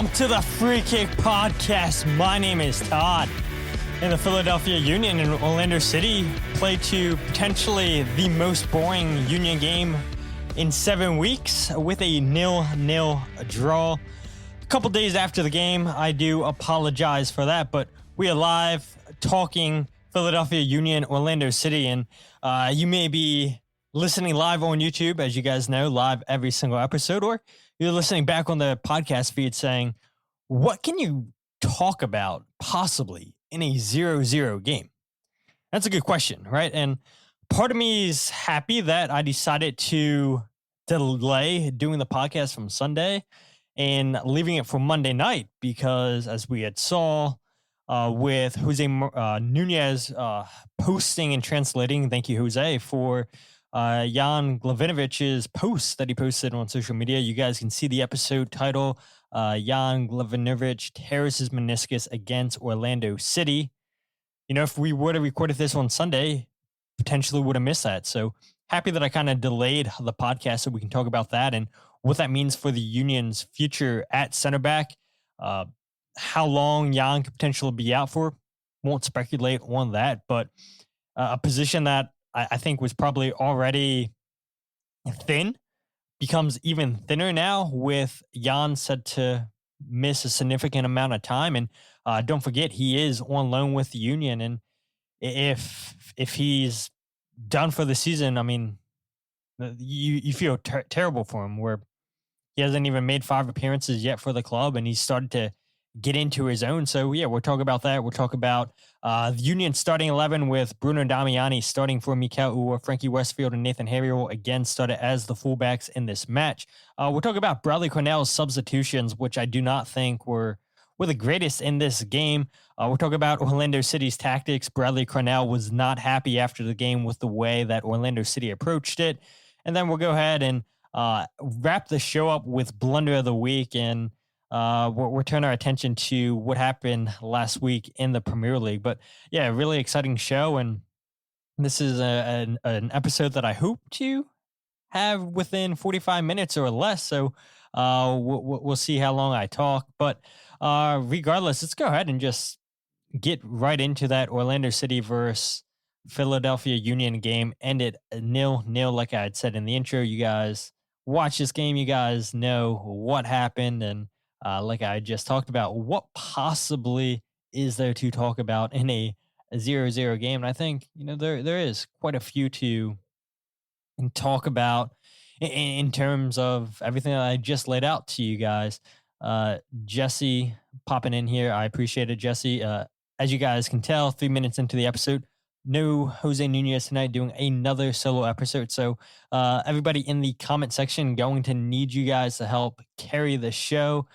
Welcome to the Free Kick Podcast. My name is Todd. And the Philadelphia Union and Orlando City play to potentially the most boring Union game in 7 weeks with a 0-0 draw. A couple days after the game, I do apologize for that, but we are live talking Philadelphia Union, Orlando City, and you may be listening live on YouTube, as you guys know, live every single episode, or you're listening back on the podcast feed saying, what can you talk about possibly in a 0-0 game? That's a good question, right? And part of me is happy that I decided to delay doing the podcast from Sunday and leaving it for Monday night, because as we had saw with Jose Nunez posting and translating, thank you, Jose, for Ian Glavinovich's post that he posted on social media. You guys can see the episode title, Ian Glavinovich tears his meniscus against Orlando City. You know, if we would have recorded this on Sunday, potentially would have missed that. So happy that I kind of delayed the podcast so we can talk about that and what that means for the Union's future at center back. How long Jan could potentially be out for. Won't speculate on that, but a position that I think was probably already thin becomes even thinner now with Jan set to miss a significant amount of time. And don't forget, he is on loan with the Union. And if he's done for the season, I mean, you feel terrible for him, where he hasn't even made 5 appearances yet for the club, and he's started to get into his own. So yeah, we'll talk about that. We'll talk about the Union starting 11 with Bruno Damiani starting for Mikel Uhre, Frankie Westfield, and Nathan Harriel again started as the fullbacks in this match. We'll talk about Bradley Carnell's substitutions, which I do not think were the greatest in this game. We'll talk about Orlando City's tactics. Bradley Carnell was not happy after the game with the way that Orlando City approached it. And then we'll go ahead and wrap the show up with Blunder of the Week, and we'll turn our attention to what happened last week in the Premier League. But yeah, really exciting show. And this is an episode that I hope to have within 45 minutes or less. So we'll see how long I talk. But regardless, let's go ahead and just get right into that Orlando City versus Philadelphia Union game. Ended 0-0, like I had said in the intro. You guys watch this game, you guys know what happened. And like I just talked about, what possibly is there to talk about in a 0-0 game? And I think, you know, there is quite a few to talk about in terms of everything that I just laid out to you guys. Jesse popping in here. I appreciate it, Jesse. As you guys can tell, 3 minutes into the episode, no Jose Nunez tonight, doing another solo episode. So everybody in the comment section, going to need you guys to help carry the show.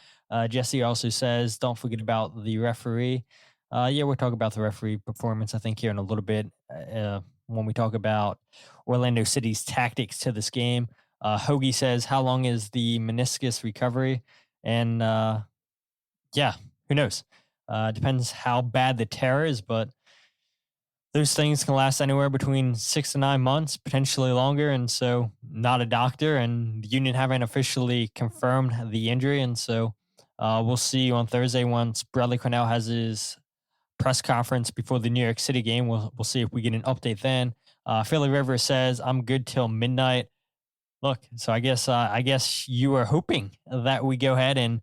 Jesse also says, don't forget about the referee. Yeah, we'll talk about the referee performance, I think, here in a little bit when we talk about Orlando City's tactics to this game. Hoagie says, how long is the meniscus recovery? And yeah, who knows? Depends how bad the tear is, but those things can last anywhere between 6 to 9 months, potentially longer. And so not a doctor, and the Union haven't officially confirmed the injury. And so we'll see you on Thursday once Bradley Carnell has his press conference before the New York City game. We'll see if we get an update then. Philly River says, I'm good till midnight. Look, so I guess you were hoping that we go ahead and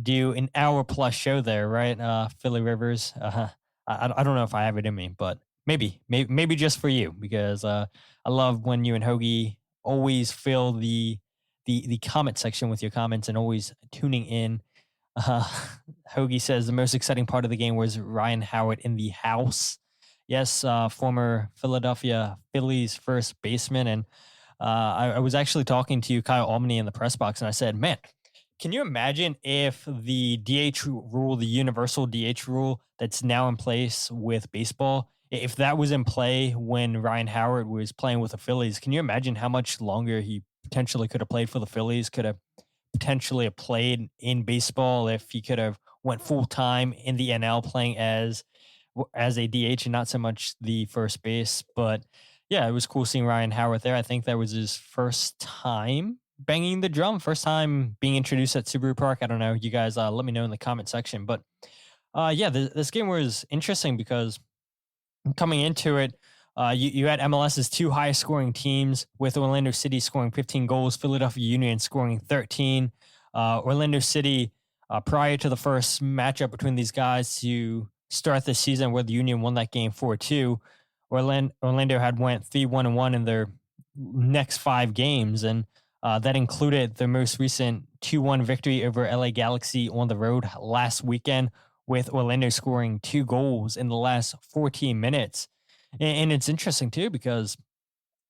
do an hour plus show there, right? Philly Rivers. I don't know if I have it in me, but maybe just for you, because I love when you and Hoagie always fill the comment section with your comments and always tuning in. Hoagie says the most exciting part of the game was Ryan Howard in the house. Yes, former Philadelphia Phillies first baseman. And I was actually talking to Kyle Albany in the press box, and I said, man, can you imagine if the DH rule, the universal DH rule that's now in place with baseball, if that was in play when Ryan Howard was playing with the Phillies? Can you imagine how much longer he potentially could have played for the Phillies, could have potentially played in baseball if he could have went full time in the NL playing as a DH and not so much the first base? But yeah, it was cool seeing Ryan Howard there. I think that was his first time banging the drum. First time being introduced at Subaru Park. I don't know. You guys let me know in the comment section. But yeah, this game was interesting because coming into it, you had MLS's two highest scoring teams, with Orlando City scoring 15 goals, Philadelphia Union scoring 13. Orlando City, prior to the first matchup between these guys to start the season, where the Union won that game 4-2, Orlando had went 3-1-1 in their next 5 games, and that included their most recent 2-1 victory over LA Galaxy on the road last weekend, with Orlando scoring 2 goals in the last 14 minutes. And it's interesting too, because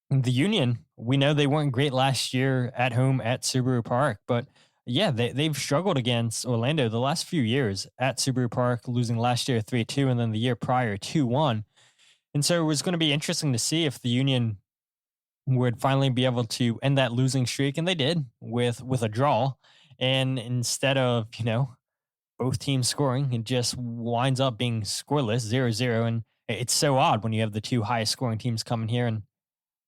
the Union, we know they weren't great last year at home at Subaru Park, but yeah, they've struggled against Orlando the last few years at Subaru Park, losing last year 3-2 and then the year prior 2-1. And so it was going to be interesting to see if the Union would finally be able to end that losing streak, and they did with a draw. And instead of, both teams scoring, it just winds up being scoreless, 0-0. And it's so odd when you have the two highest scoring teams coming here and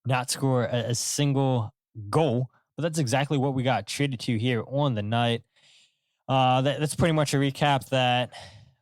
not score a single goal. But that's exactly what we got treated to here on the night. That's pretty much a recap that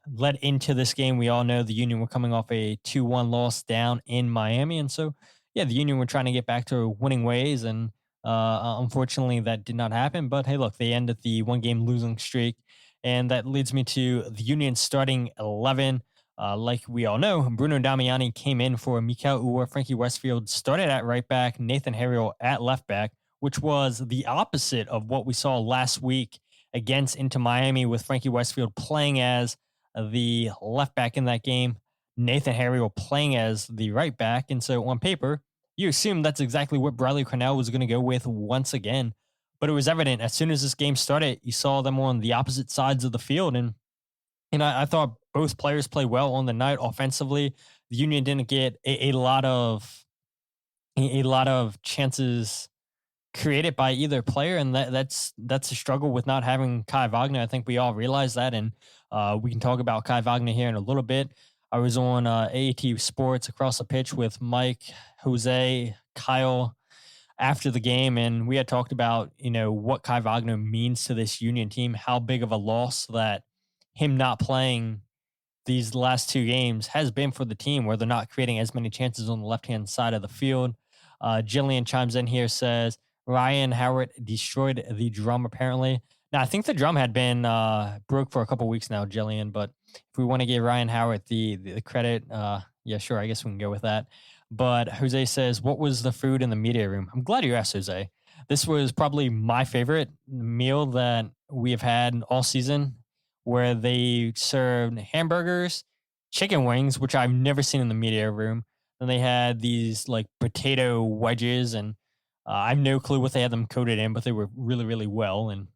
led into this game. We all know the Union were coming off a 2-1 loss down in Miami. And so, yeah, the Union were trying to get back to winning ways. And unfortunately, that did not happen. But hey, look, they ended the 1-game losing streak. And that leads me to the Union starting 11. Like we all know, Bruno Damiani came in for Mikel Uhre. Frankie Westfield started at right back, Nathan Harriel at left back, which was the opposite of what we saw last week against Inter Miami, with Frankie Westfield playing as the left back in that game, Nathan Harriel playing as the right back. And so on paper, you assume that's exactly what Bradley Carnell was going to go with once again. But it was evident as soon as this game started, you saw them on the opposite sides of the field. And I thought both players played well on the night offensively. The Union didn't get a lot of chances created by either player, and that's a struggle with not having Kai Wagner. I think we all realize that, and we can talk about Kai Wagner here in a little bit. I was on AAT Sports Across the Pitch with Mike, Jose, Kyle after the game, and we had talked about what Kai Wagner means to this Union team, how big of a loss that him not playing these last 2 games has been for the team, where they're not creating as many chances on the left-hand side of the field. Jillian chimes in here, says Ryan Howard destroyed the drum apparently. Now, I think the drum had been broke for a couple weeks now, Jillian, but if we want to give Ryan Howard the credit, yeah, sure, I guess we can go with that. But Jose says, what was the food in the media room? I'm glad you asked, Jose. This was probably my favorite meal that we have had all season, where they served hamburgers, chicken wings, which I've never seen in the media room. Then they had these like potato wedges, and I have no clue what they had them coated in, but they were really, really well. And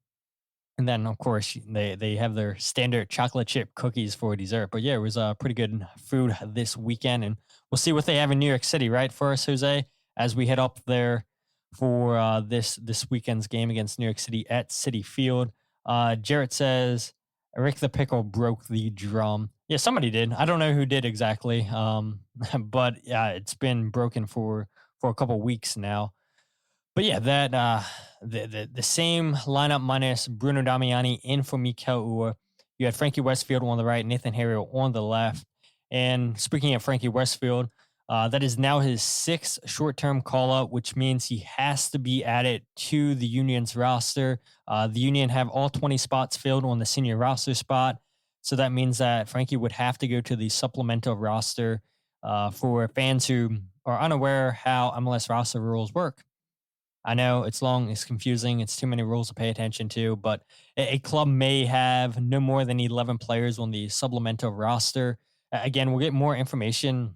then, of course, they have their standard chocolate chip cookies for dessert. But yeah, it was pretty good food this weekend. And we'll see what they have in New York City, right, for us, Jose, as we head up there for this weekend's game against New York City at Citi Field. Jarrett says, Rick the Pickle broke the drum. Yeah, somebody did. I don't know who did exactly, but yeah, it's been broken for a couple weeks now. But yeah, that the same lineup minus Bruno Damiani in for Mikel Uhre. You had Frankie Westfield on the right, Nathan Harriel on the left. And speaking of Frankie Westfield, that is now his 6th short-term call-up, which means he has to be added to the Union's roster. The Union have all 20 spots filled on the senior roster spot. So that means that Frankie would have to go to the supplemental roster. For fans who are unaware how MLS roster rules work, I know it's long, it's confusing, it's too many rules to pay attention to, but a club may have no more than 11 players on the supplemental roster. Again, we'll get more information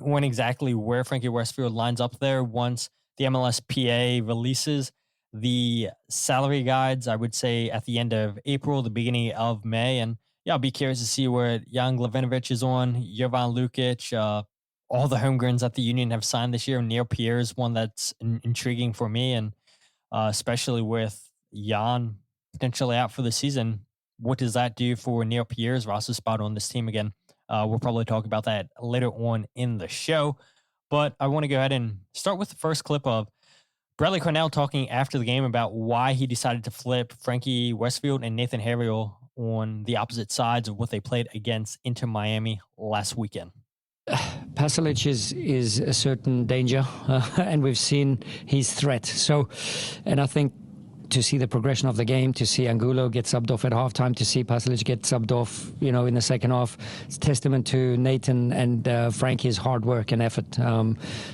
on exactly where Frankie Westfield lines up there once the MLSPA releases the salary guides, I would say at the end of April, the beginning of May. And yeah, I'll be curious to see where Ian Glavinovich is on, Jovan Lukic, all the homegrowns that the Union have signed this year. Neil Pierre is one that's intriguing for me, and especially with Jan potentially out for the season. What does that do for Neil Pierre's roster spot on this team again? We'll probably talk about that later on in the show. But I want to go ahead and start with the first clip of Bradley Carnell talking after the game about why he decided to flip Frankie Westfield and Nathan Harriel on the opposite sides of what they played against Inter Miami last weekend. Pasalic is a certain danger, and we've seen his threat. So, and I think to see the progression of the game, to see Angulo get subbed off at halftime, to see Pasalic get subbed off, in the second half, it's testament to Nathan and Frankie's hard work and effort.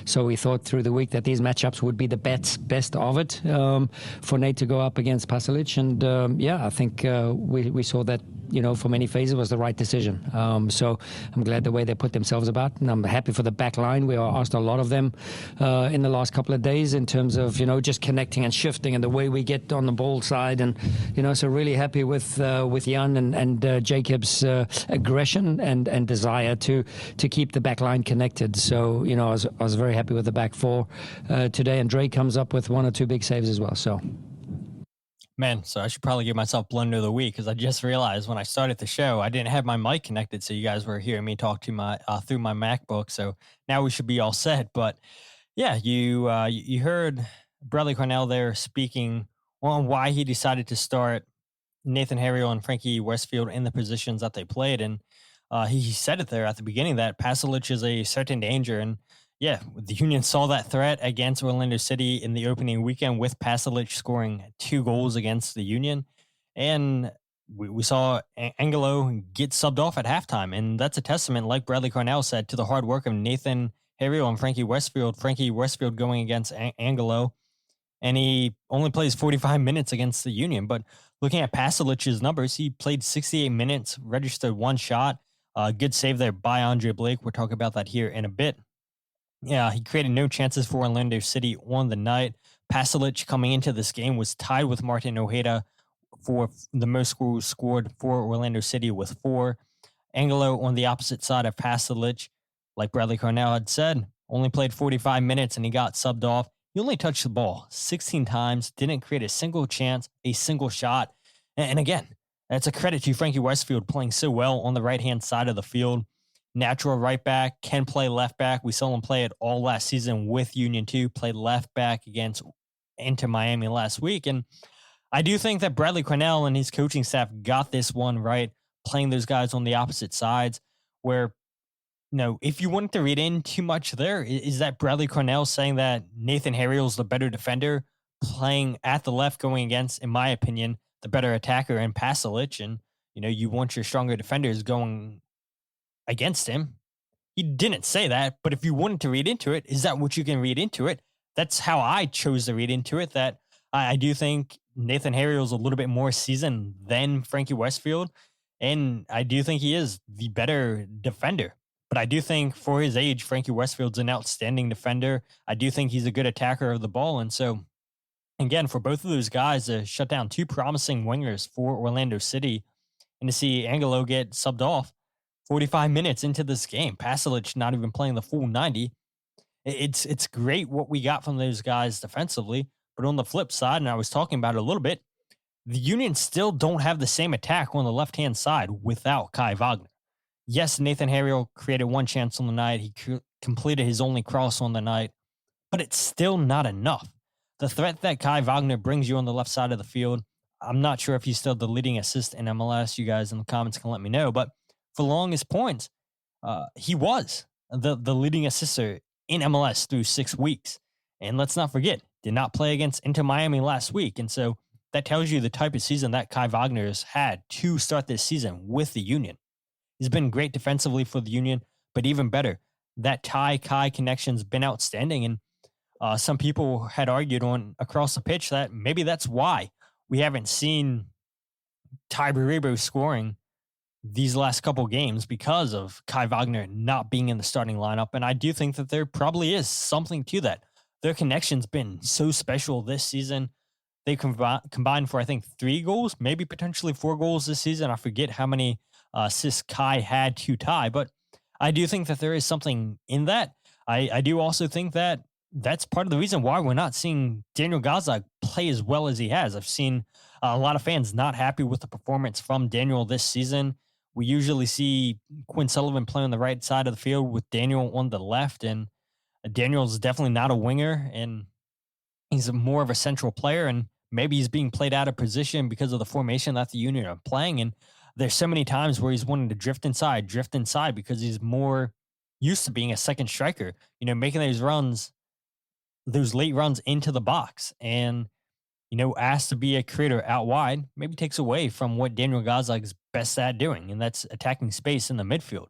So we thought through the week that these matchups would be the best of it for Nate to go up against Pasalic. And I think we saw that, for many phases was the right decision. So I'm glad the way they put themselves about, and I'm happy for the back line. We asked a lot of them in the last couple of days in terms of, just connecting and shifting and the way we get on the ball side. And, so really happy with Jan and Jacob's aggression and desire to keep the back line connected. So, I was very happy with the back four today. And Drake comes up with one or two big saves as well. So. Man, so I should probably give myself Blunder of the Week, because I just realized when I started the show, I didn't have my mic connected, so you guys were hearing me talk to my through my MacBook. So now we should be all set. But yeah, you heard Bradley Carnell there speaking on why he decided to start Nathan Harriel and Frankie Westfield in the positions that they played, and he said it there at the beginning that Pasalic is a certain danger. And yeah, the Union saw that threat against Orlando City in the opening weekend with Pasalic scoring 2 goals against the Union. And we saw Angelo get subbed off at halftime. And that's a testament, like Bradley Carnell said, to the hard work of Nathan Harriel and Frankie Westfield. Frankie Westfield going against Angelo, and he only plays 45 minutes against the Union. But looking at Pasalic's numbers, he played 68 minutes, registered 1 shot. Good save there by Andre Blake. We'll talk about that here in a bit. Yeah, he created no chances for Orlando City on the night. Pasalic coming into this game was tied with Martin Ojeda for the most goals scored for Orlando City with 4. Angelo on the opposite side of Pasalic, like Bradley Carnell had said, only played 45 minutes and he got subbed off. He only touched the ball 16 times, didn't create a single chance, a single shot. And again, that's a credit to Frankie Westfield playing so well on the right-hand side of the field. Natural right back, can play left back. We saw him play it all last season with Union 2, played left back against Inter Miami last week. And I do think that Bradley Carnell and his coaching staff got this one right, playing those guys on the opposite sides, where, if you wanted to read in too much there, is that Bradley Carnell saying that Nathan Harriel's the better defender, playing at the left, going against, in my opinion, the better attacker and Pasalic, and, you want your stronger defenders going against him. He didn't say that, but if you wanted to read into it, is that what you can read into it? That's how I chose to read into it, that I do think Nathan Harriel is a little bit more seasoned than Frankie Westfield, and I do think he is the better defender. But I do think for his age, Frankie Westfield's an outstanding defender. I do think he's a good attacker of the ball, and so, again, for both of those guys to shut down 2 promising wingers for Orlando City and to see Angelo get subbed off 45 minutes into this game, Pasalic not even playing the full 90. It's great what we got from those guys defensively. But on the flip side, and I was talking about it a little bit, the Union still don't have the same attack on the left-hand side without Kai Wagner. Yes, Nathan Harriel created 1 chance on the night. He completed his only cross on the night, but it's still not enough. The threat that Kai Wagner brings you on the left side of the field, I'm not sure if he's still the leading assist in MLS. You guys in the comments can let me know, but for the longest points, he was the leading assister in MLS through 6 weeks. And let's not forget, did not play against Inter Miami last week. And so that tells you the type of season that Kai Wagner has had to start this season with the Union. He's been great defensively for the Union, but even better, that Kai connection's been outstanding. And some people had argued on across the pitch that maybe that's why we haven't seen Ty Baribo scoring these last couple games, because of Kai Wagner not being in the starting lineup. And I do think that there probably is something to that. Their connection's been so special this season. They combined for, I think, 3 goals, maybe potentially 4 goals this season. I forget how many assists Kai had to Ty, but I do think that there is something in that. I do also think that that's part of the reason why we're not seeing Daniel Gazdag play as well as he has. I've seen a lot of fans not happy with the performance from Daniel this season. We usually see Quinn Sullivan play on the right side of the field with Daniel on the left, and Daniel's definitely not a winger. And he's more of a central player, and maybe he's being played out of position because of the formation that the Union are playing. And there's so many times where he's wanting to drift inside because he's more used to being a second striker, making those late runs into the box. And, asked to be a creator out wide, maybe takes away from what Daniel Gazdag is best at doing, and that's attacking space in the midfield.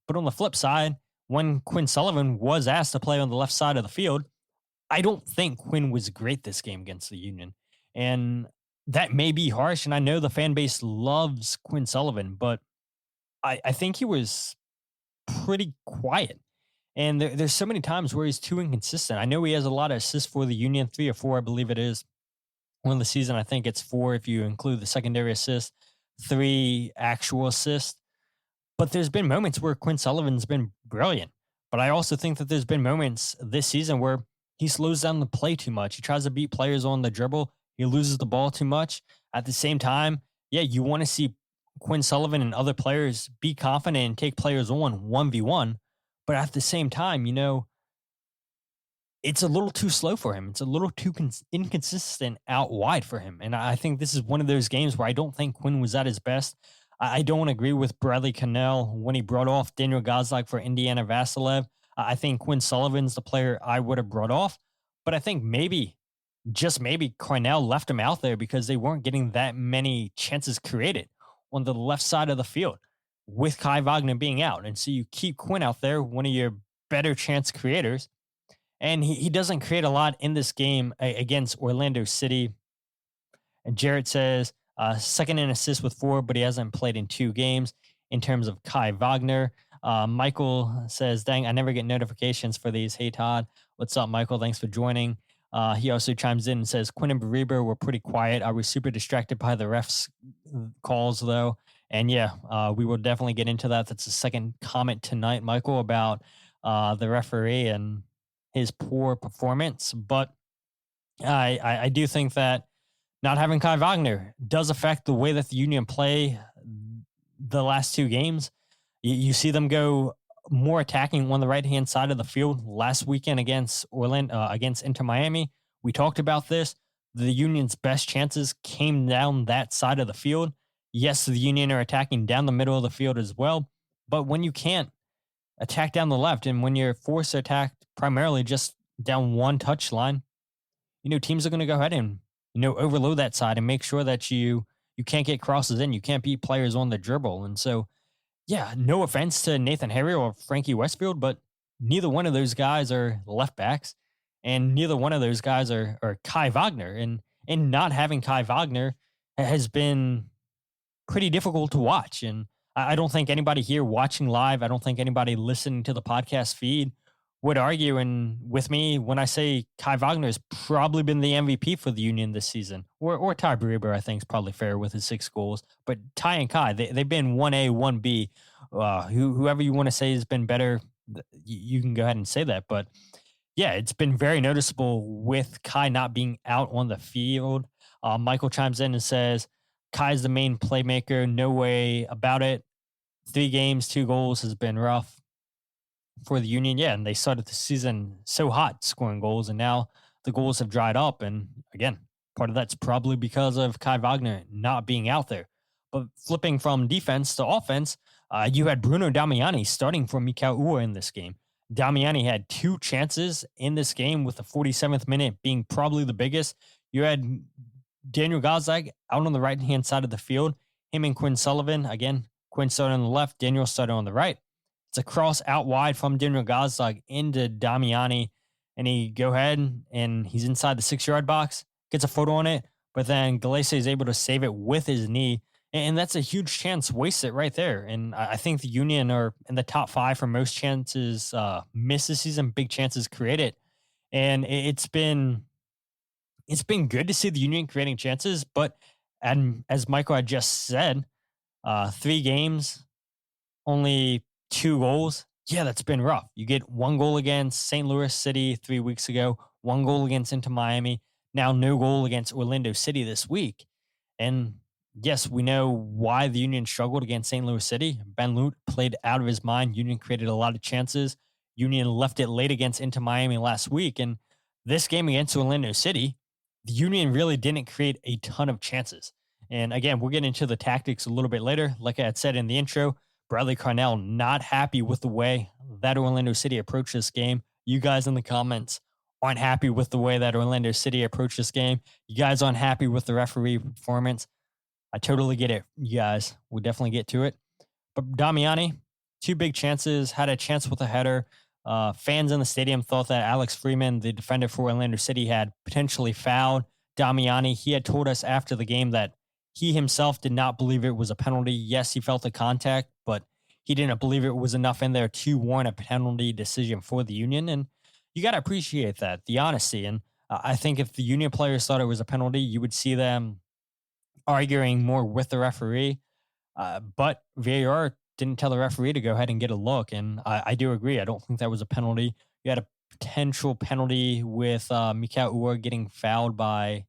But on the flip side, when Quinn Sullivan was asked to play on the left side of the field, I don't think Quinn was great this game against the Union. And that may be harsh, and I know the fan base loves Quinn Sullivan, but I think he was pretty quiet. And there's so many times where he's too inconsistent. I know he has a lot of assists for the Union, 3 or 4, I believe it is. On the season, I think it's 4 if you include the secondary assist, 3 actual assists. But there's been moments where Quinn Sullivan's been brilliant. But I also think that there's been moments this season where he slows down the play too much. He tries to beat players on the dribble. He loses the ball too much. At the same time, you want to see Quinn Sullivan and other players be confident and take players on 1v1. But at the same time, it's a little too slow for him. It's a little too inconsistent out wide for him. And I think this is one of those games where I don't think Quinn was at his best. I don't agree with Bradley Carnell when he brought off Daniel Gazdag for Indiana Vassilev. I think Quinn Sullivan's the player I would have brought off. But I think maybe, just maybe, Carnell left him out there because they weren't getting that many chances created on the left side of the field with Kai Wagner being out. And so you keep Quinn out there, one of your better chance creators. And he doesn't create a lot in this game against Orlando City. And Jarrett says, second in assists with 4, but he hasn't played in 2 games in terms of Kai Wagner. Michael says, dang, I never get notifications for these. Hey, Todd. What's up, Michael? Thanks for joining. He also chimes in and says, Quinn and Bariba were pretty quiet. I was super distracted by the refs' calls, though. And we will definitely get into that. That's the second comment tonight, Michael, about the referee and his poor performance. But I do think that not having Kai Wagner does affect the way that the Union play the last 2 games. You see them go more attacking on the right-hand side of the field. Last weekend against Inter Miami, we talked about this. The Union's best chances came down that side of the field. Yes, the Union are attacking down the middle of the field as well. But when you can't attack down the left, and when you're forced to attack primarily just down one touchline, teams are going to go ahead and, overload that side and make sure that you can't get crosses in. You can't beat players on the dribble. And so, no offense to Nathan Harriel or Frankie Westfield, but neither one of those guys are left backs, and neither one of those guys are Kai Wagner. And not having Kai Wagner has been pretty difficult to watch. And I don't think anybody here watching live, I don't think anybody listening to the podcast feed would argue with me when I say Kai Wagner has probably been the MVP for the Union this season. Or Ty Bariba, I think, is probably fair with his 6 goals. But Ty and Kai, they've been 1A, 1B. Whoever you want to say has been better, you can go ahead and say that. But it's been very noticeable with Kai not being out on the field. Michael chimes in and says, Kai's the main playmaker, no way about it. 3 games, 2 goals has been rough for the Union. And they started the season so hot scoring goals, and now the goals have dried up. And again, part of that's probably because of Kai Wagner not being out there. But flipping from defense to offense, you had Bruno Damiani starting for Mikael Uhre in this game. Damiani had 2 chances in this game, with the 47th minute being probably the biggest. You had Daniel Gazdag out on the right-hand side of the field. Him and Quinn Sullivan. Again, Quinn started on the left, Daniel started on the right. It's a cross out wide from Daniel Gazdag into Damiani, and he go ahead and he's inside the 6-yard box, gets a foot on it, but then Galese is able to save it with his knee, and that's a huge chance wasted right there. And I think the Union are in the top 5 for most chances missed this season, big chances created, and it's been good to see the Union creating chances. But as Michael had just said, 3 games, only 2 goals. That's been rough. You get 1 goal against St. Louis City 3 weeks ago, 1 goal against Inter Miami, now no goal against Orlando City this week. And yes, we know why the Union struggled against St. Louis City. Ben Lute played out of his mind. Union created a lot of chances. Union left it late against Inter Miami last week. And this game against Orlando City, the Union really didn't create a ton of chances. And again, we'll get into the tactics a little bit later. Like I had said in the intro, Bradley Carnell not happy with the way that Orlando City approached this game. You guys in the comments aren't happy with the way that Orlando City approached this game. You guys aren't happy with the referee performance. I totally get it, you guys. We'll definitely get to it. But Damiani, 2 big chances, had a chance with a header. Fans in the stadium thought that Alex Freeman, the defender for Orlando City, had potentially fouled Damiani. He had told us after the game that he himself did not believe it was a penalty. Yes, he felt the contact, but he didn't believe it was enough in there to warrant a penalty decision for the Union. And you got to appreciate that, the honesty. And I think if the Union players thought it was a penalty, you would see them arguing more with the referee. But VAR didn't tell the referee to go ahead and get a look. And I do agree. I don't think that was a penalty. You had a potential penalty with Mikael Uhre getting fouled by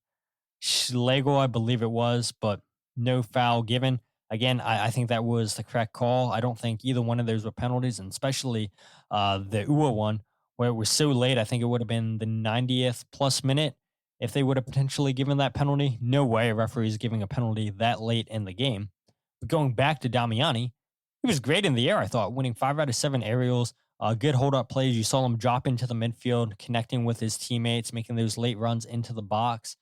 Schlegel, I believe it was, but no foul given. Again, I think that was the correct call. I don't think either one of those were penalties, and especially the Uhre one, where it was so late. I think it would have been the 90th plus minute if they would have potentially given that penalty. No way a referee is giving a penalty that late in the game. But going back to Damiani, he was great in the air, I thought, winning 5 out of 7 aerials. Good hold-up plays. You saw him drop into the midfield, connecting with his teammates, making those late runs into the box.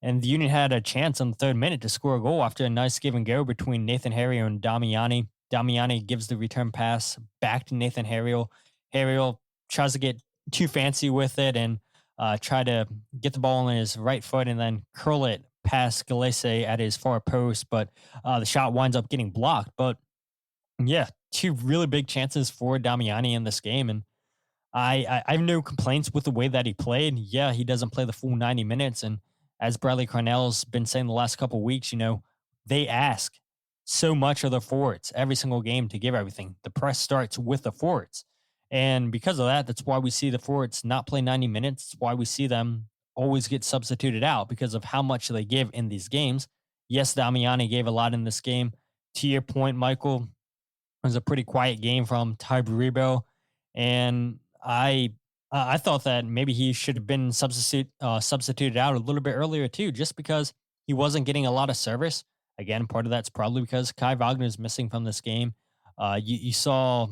And the Union had a chance in the 3rd minute to score a goal after a nice give and go between Nathan Harriel and Damiani. Damiani gives the return pass back to Nathan Harriel. Harriel tries to get too fancy with it and try to get the ball on his right foot and then curl it past Galese at his far post. But the shot winds up getting blocked. But yeah, 2 really big chances for Damiani in this game. And I have no complaints with the way that he played. Yeah, he doesn't play the full 90 minutes. And as Bradley Carnell's been saying the last couple of weeks, they ask so much of the forwards every single game to give everything. The press starts with the forwards. And because of that, that's why we see the forwards not play 90 minutes. It's why we see them always get substituted out because of how much they give in these games. Yes, Damiani gave a lot in this game. To your point, Michael, it was a pretty quiet game from Ty Baribo. And I thought that maybe he should have been substituted out a little bit earlier too, just because he wasn't getting a lot of service. Again, part of that's probably because Kai Wagner is missing from this game. You saw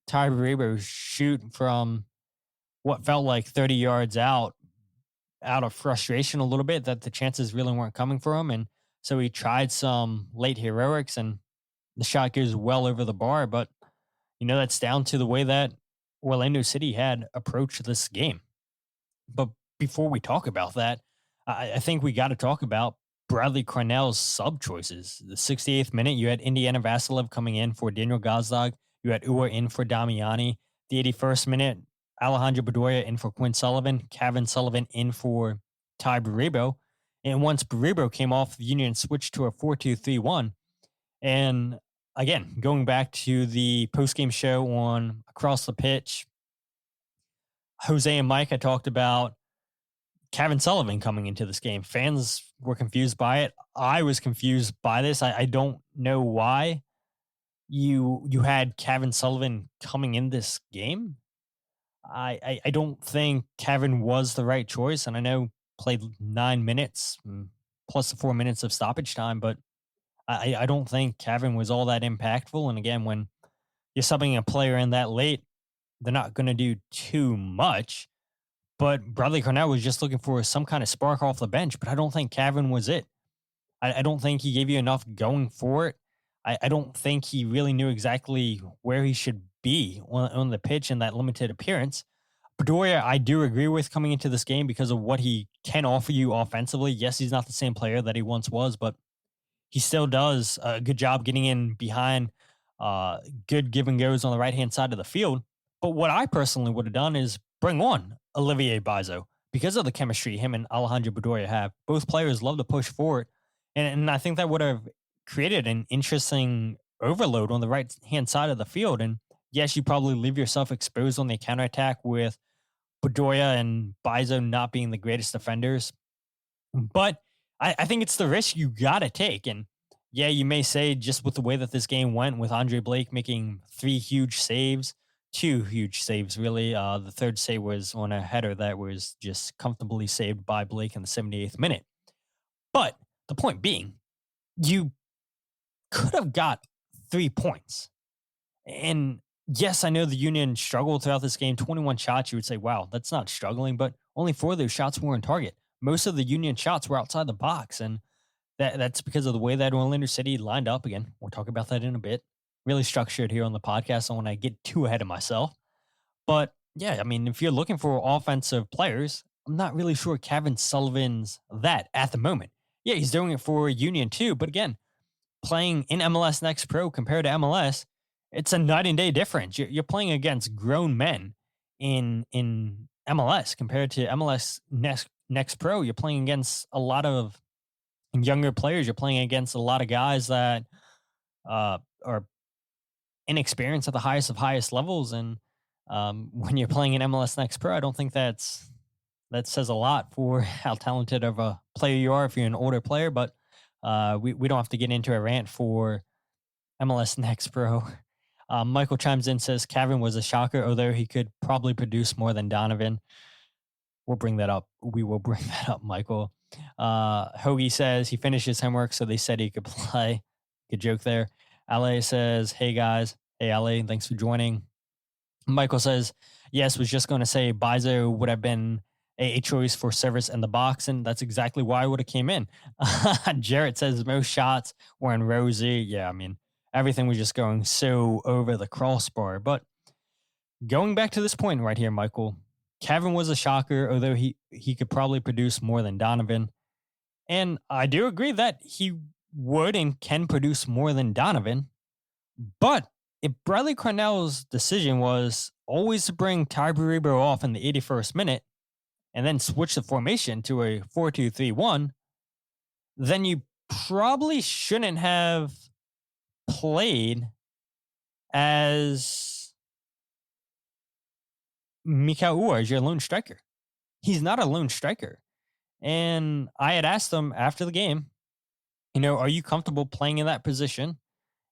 Ty Baribo shoot from what felt like 30 yards out of frustration a little bit that the chances really weren't coming for him. And so he tried some late heroics and the shot goes well over the bar. But, that's down to the way that Orlando City had approached this game. But before we talk about that, I think we got to talk about Bradley Carnell's sub choices. The 68th minute, you had Indiana Vassilev coming in for Daniel Gazdag. You had Uhre in for Damiani. The 81st minute, Alejandro Bedoya in for Quinn Sullivan. Kevin Sullivan in for Ty Baribo. And once Baribo came off, the Union switched to a 4-2-3-1. And again, going back to the postgame show on Across the Pitch, Jose and Mike had talked about Kevin Sullivan coming into this game. Fans were confused by it. I was confused by this. I don't know why you had Kevin Sullivan coming in this game. I don't think Kevin was the right choice, and I know played 9 minutes plus the 4 minutes of stoppage time, but I don't think Kevin was all that impactful. And again, when you're subbing a player in that late, they're not going to do too much. But Bradley Carnell was just looking for some kind of spark off the bench, but I don't think Kevin was it. I don't think he gave you enough going for it. I don't think he really knew exactly where he should be on the pitch in that limited appearance. Bedoya, I do agree with coming into this game because of what he can offer you offensively. Yes, he's not the same player that he once was, but he still does a good job getting in behind good give and goes on the right-hand side of the field. But what I personally would have done is bring on Olivier Bizot because of the chemistry him and Alejandro Bedoya have. Both players love to push forward. And I think that would have created an interesting overload on the right-hand side of the field. And yes, you probably leave yourself exposed on the counterattack with Bedoya and Bizot not being the greatest defenders. But I think it's the risk you got to take. And yeah, you may say just with the way that this game went with Andre Blake making 3 huge saves two huge saves, really. The third save was on a header that was just comfortably saved by Blake in the 78th minute. But the point being, you could have got 3 points. And yes, I know the Union struggled throughout this game. 21 shots, you would say, wow, that's not struggling, but only 4 of those shots were on target. Most of the Union shots were outside the box, and that's because of the way that Orlando City lined up. Again, we'll talk about that in a bit. Really structured here on the podcast. I don't want to get too ahead of myself. But yeah, I mean, if you're looking for offensive players, I'm not really sure Kevin Sullivan's that at the moment. Yeah, he's doing it for Union too. But again, playing in MLS Next Pro compared to MLS, it's a night and day difference. You're playing against grown men in MLS compared to MLS Next Pro. You're playing against a lot of younger players. You're playing against a lot of guys that are inexperienced at the highest of highest levels. And when you're playing in MLS Next Pro, I don't think that says a lot for how talented of a player you are if you're an older player. But we don't have to get into a rant for MLS Next Pro. Michael chimes in, says Kevin was a shocker, although he could probably produce more than Donovan. We'll bring that up. We will bring that up, Michael. Hoagie says he finished his homework, so they said he could play. Good joke there. LA says, hey guys. Hey LA, thanks for joining. Michael says, yes, was just going to say Bizo would have been a choice for service in the box, and that's exactly why I would have came in. Jarrett says most shots were in Rosie. Yeah, I mean, everything was just going so over the crossbar. But going back to this point right here, Michael, Kevin was a shocker, although he could probably produce more than Donovan. And I do agree that he would and can produce more than Donovan. But if Bradley Carnell's decision was always to bring Ty Baribo off in the 81st minute and then switch the formation to a 4-2-3-1, then you probably shouldn't have played as Mikael Uhre as your lone striker. He's not a lone striker. And I had asked him after the game, are you comfortable playing in that position?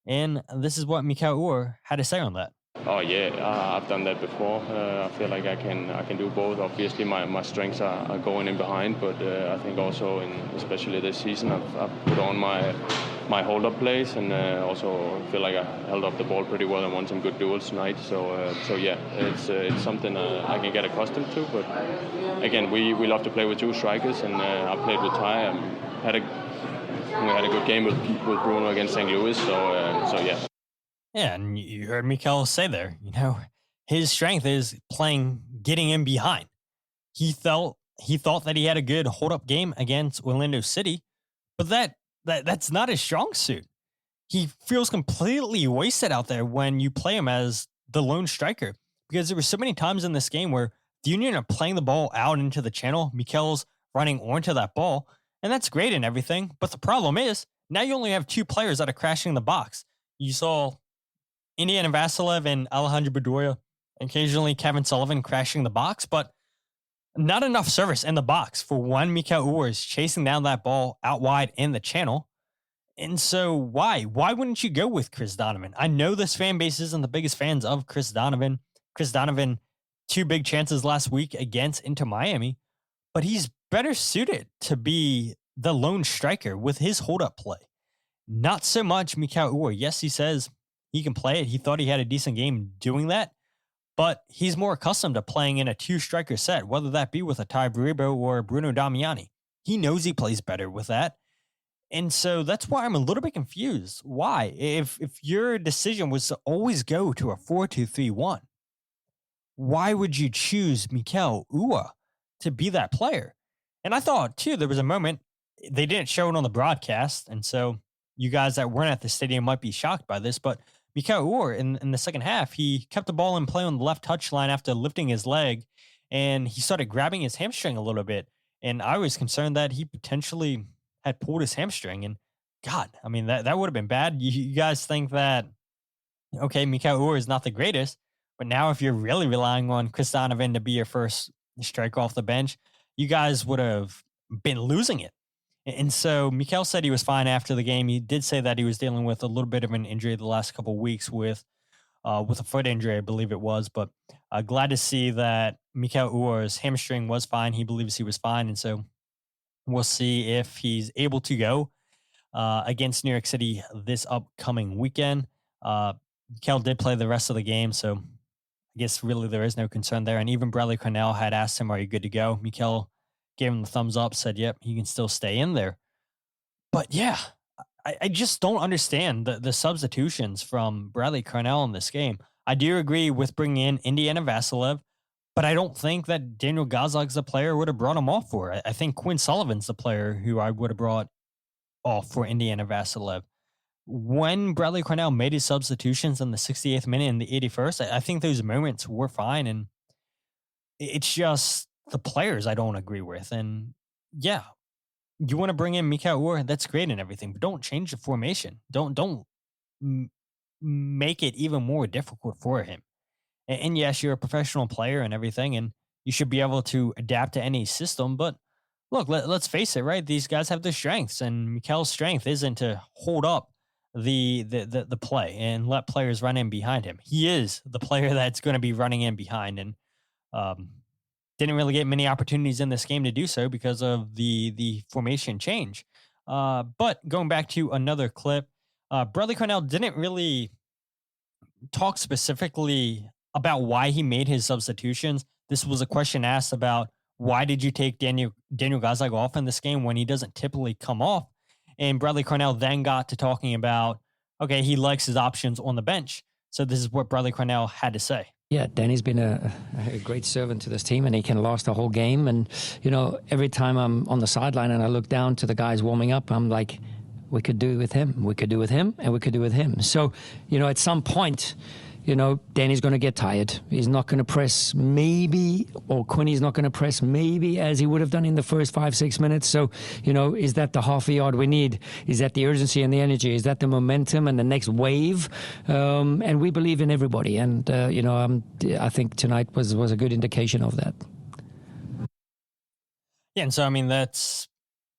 And this is what Mikael Uhre had to say on that. Oh yeah, I've done that before. I feel like I can do both. Obviously, my strengths are going in behind, but I think also especially this season, I've put on my hold-up plays, and also feel like I held up the ball pretty well and won some good duels tonight. So yeah, it's something I can get accustomed to. But again, we love to play with 2 strikers, and I played with Ty. We had a good game with Bruno against St. Louis. So yeah. Yeah, and you heard Mikael say there, his strength is getting in behind. He thought that he had a good hold-up game against Orlando City, but that's not his strong suit. He feels completely wasted out there when you play him as the lone striker, because there were so many times in this game where the Union are playing the ball out into the channel. Mikael's running onto that ball, and that's great and everything, but the problem is now you only have 2 players that are crashing the box. You saw Indiana Vasilev and Alejandro Bedoya, occasionally Kevin Sullivan crashing the box, but not enough service in the box for one Mikael Uhre is chasing down that ball out wide in the channel. And so why wouldn't you go with Chris Donovan? I know this fan base isn't the biggest fans of Chris Donovan. Chris Donovan, 2 big chances last week against Inter Miami, but he's better suited to be the lone striker with his hold-up play. Not so much Mikael Uhre. Yes, he says he can play it. He thought he had a decent game doing that, but he's more accustomed to playing in a 2-striker set, whether that be with a Ty Baribo or Bruno Damiani. He knows he plays better with that. And so that's why I'm a little bit confused. Why? If your decision was to always go to a 4-2-3-1, why would you choose Mikael Uhre to be that player? And I thought, too, there was a moment, they didn't show it on the broadcast, and so you guys that weren't at the stadium might be shocked by this, but Mikael Uhre, in the second half, he kept the ball in play on the left touchline after lifting his leg, and he started grabbing his hamstring a little bit. And I was concerned that he potentially had pulled his hamstring. And God, I mean, that would have been bad. You guys think that, okay, Mikael Uhre is not the greatest, but now if you're really relying on Chris Donovan to be your first striker off the bench, you guys would have been losing it. And so Mikael said he was fine after the game. He did say that he was dealing with a little bit of an injury the last couple of weeks with with a foot injury, I believe it was. But glad to see that Mikael Uhre's hamstring was fine. He believes he was fine. And so we'll see if he's able to go against New York City this upcoming weekend. Mikael did play the rest of the game, so I guess really there is no concern there. And even Bradley Carnell had asked him, "Are you good to go?" Mikael gave him the thumbs up, said, "Yep, he can still stay in there." But yeah, I just don't understand the substitutions from Bradley Carnell in this game. I do agree with bringing in Indiana Vassilev, but I don't think that Daniel Gazag's the player I would have brought him off for. I think Quinn Sullivan's the player who I would have brought off for Indiana Vassilev. When Bradley Carnell made his substitutions in the 68th minute and the 81st, I think those moments were fine. And it's just the players I don't agree with. And yeah, you want to bring in Mikael Uhre, that's great and everything, but don't change the formation. Don't make it even more difficult for him. And yes, you're a professional player and everything, and you should be able to adapt to any system. But look, let's face it, right? These guys have their strengths, and Mikael's strength isn't to hold up the play and let players run in behind him. He is the player that's going to be running in behind, and didn't really get many opportunities in this game to do so because of the formation change. But going back to another clip, Bradley Carnell didn't really talk specifically about why he made his substitutions. This was a question asked about why did you take Daniel Gazag off in this game when he doesn't typically come off? And Bradley Carnell then got to talking about, okay, he likes his options on the bench. So this is what Bradley Carnell had to say. Yeah, Danny's been a great servant to this team, and he can last the whole game. And, you know, every time I'm on the sideline and I look down to the guys warming up, I'm like, we could do it with him, we could do it with him, and we could do it with him. So, you know, at some point, you know, Danny's going to get tired. He's not going to press maybe, or Quinny's not going to press maybe as he would have done in the first 5-6 minutes. So, you know, is that the half a yard we need? Is that the urgency and the energy? Is that the momentum and the next wave? And we believe in everybody. And, you know, I think tonight was a good indication of that. Yeah, and so, I mean, that's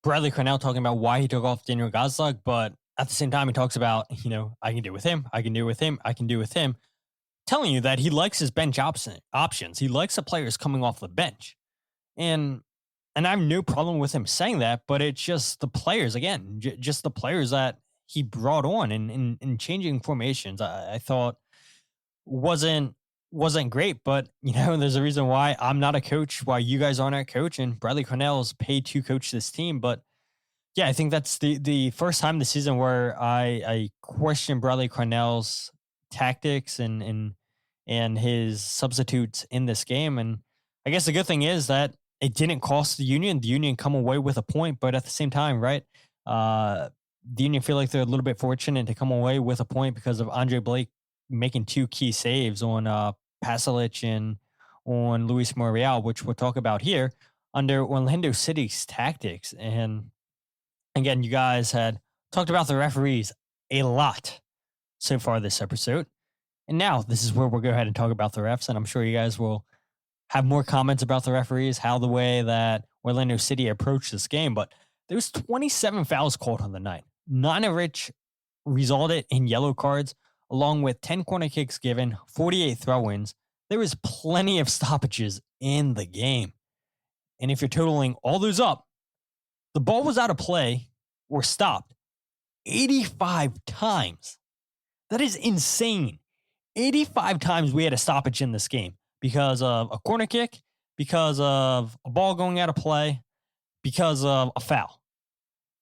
Bradley Carnell talking about why he took off Daniel Gazag, but at the same time, he talks about, you know, I can do it with him, I can do it with him, I can do it with him. Telling you that he likes his bench options. He likes the players coming off the bench. And I have no problem with him saying that, but it's just the players, again, just the players that he brought on in changing formations, I thought wasn't great. But, you know, there's a reason why I'm not a coach, why you guys aren't a coach, and Bradley Carnell is paid to coach this team. But yeah, I think that's the first time this season where I question Bradley Carnell's tactics and his substitutes in this game. And I guess the good thing is that it didn't cost the Union come away with a point, but at the same time, right, the Union feel like they're a little bit fortunate to come away with a point because of Andre Blake making 2 key saves on Pasalic and on Luis Muriel, which we'll talk about here under Orlando City's tactics. And again, you guys had talked about the referees a lot so far this episode. And now this is where we'll go ahead and talk about the refs. And I'm sure you guys will have more comments about the referees, how the way that Orlando City approached this game. But there was 27 fouls called on the night, 9 of which resulted in yellow cards, along with 10 corner kicks given, 48 throw-ins. There was plenty of stoppages in the game. And if you're totaling all those up, the ball was out of play or stopped 85 times. That is insane. 85 times we had a stoppage in this game because of a corner kick, because of a ball going out of play, because of a foul.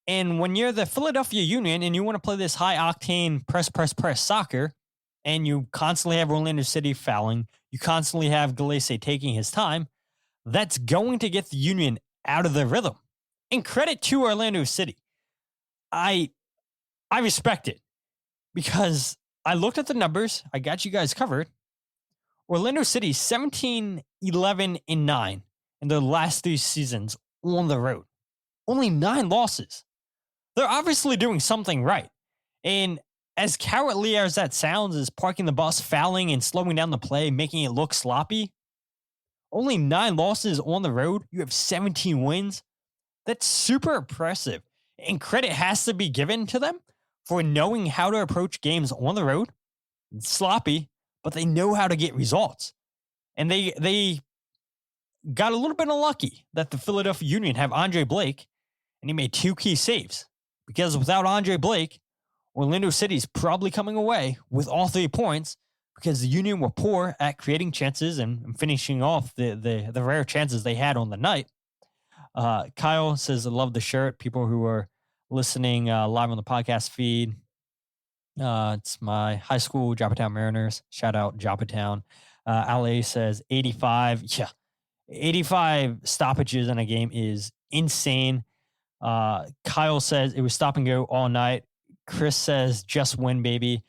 And when you're the Philadelphia Union and you want to play this high-octane press soccer, and you constantly have Orlando City fouling, you constantly have Galese taking his time, that's going to get the Union out of their rhythm. And credit to Orlando City. I respect it because I looked at the numbers. I got you guys covered. Orlando City 17, 11, and 9 in their last 3 seasons on the road. Only 9 losses. They're obviously doing something right. And as cowardly as that sounds, as parking the bus, fouling, and slowing down the play, making it look sloppy, only 9 losses on the road. You have 17 wins. That's super impressive. And credit has to be given to them for knowing how to approach games on the road. It's sloppy, but they know how to get results. And they got a little bit unlucky that the Philadelphia Union have Andre Blake, and he made 2 key saves. Because without Andre Blake, Orlando City's probably coming away with all 3 points, because the Union were poor at creating chances and finishing off the rare chances they had on the night. Kyle says, I love the shirt. People who are listening live on the podcast feed, it's my high school, Joppatown Mariners. Shout out Joppatown. LA says 85. Yeah, 85 stoppages in a game is insane. Kyle says it was stop and go all night. Chris says just win, baby.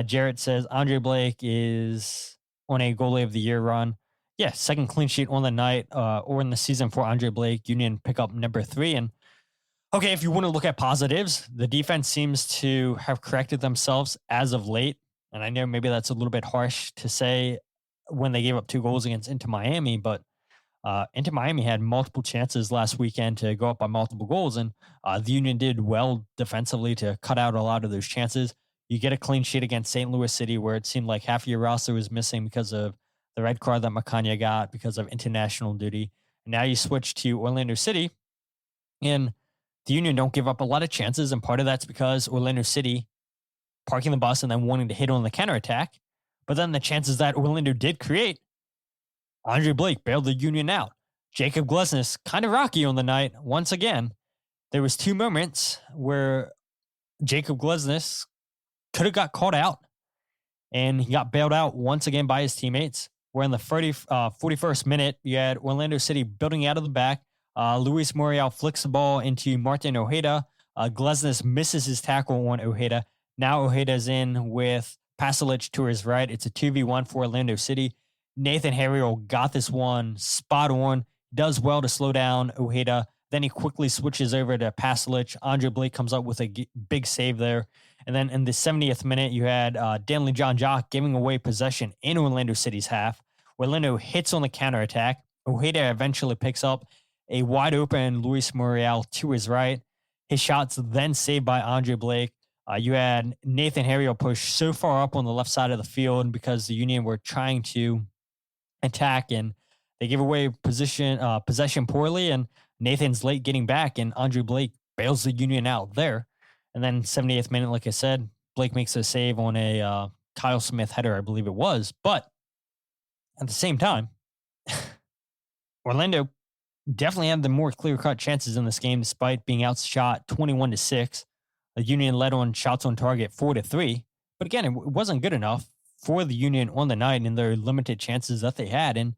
Jarrett says Andre Blake is on a goalie of the year run. Yeah, second clean sheet on the night or in the season for Andre Blake. Union pick up number 3. And okay, if you want to look at positives, the defense seems to have corrected themselves as of late. And I know maybe that's a little bit harsh to say when they gave up 2 goals against Inter Miami, but Inter Miami had multiple chances last weekend to go up by multiple goals, and the Union did well defensively to cut out a lot of those chances. You get a clean sheet against St. Louis City, where it seemed like half of your roster was missing because of the red card that Macania got because of international duty. And now you switch to Orlando City, and the Union don't give up a lot of chances, and part of that's because Orlando City parking the bus and then wanting to hit on the counterattack. But then the chances that Orlando did create, Andre Blake bailed the Union out. Jacob Glesnes, kind of rocky on the night. Once again, there was 2 moments where Jacob Glesnes could have got caught out, and he got bailed out once again by his teammates. Where in the 41st minute, you had Orlando City building out of the back. Luis Muriel flicks the ball into Martin Ojeda. Glesnes misses his tackle on Ojeda. Now Ojeda's in with Pasalic to his right. It's a 2v1 for Orlando City. Nathan Harriel got this one spot on, does well to slow down Ojeda. Then he quickly switches over to Pasalic. Andre Blake comes up with a big save there. And then in the 70th minute, you had Danley John Jock giving away possession in Orlando City's half. Orlando hits on the counterattack. Ojeda eventually picks up a wide open Luis Muriel to his right. His shot's then saved by Andre Blake. You had Nathan Harriel push so far up on the left side of the field because the Union were trying to attack, and they gave away possession poorly, and Nathan's late getting back, and Andre Blake bails the Union out there. And then 78th minute, like I said, Blake makes a save on a Kyle Smith header, I believe it was. But at the same time, Orlando definitely had the more clear-cut chances in this game, despite being outshot 21-6. The Union led on shots on target 4-3. But again, it wasn't good enough for the Union on the night in their limited chances that they had. And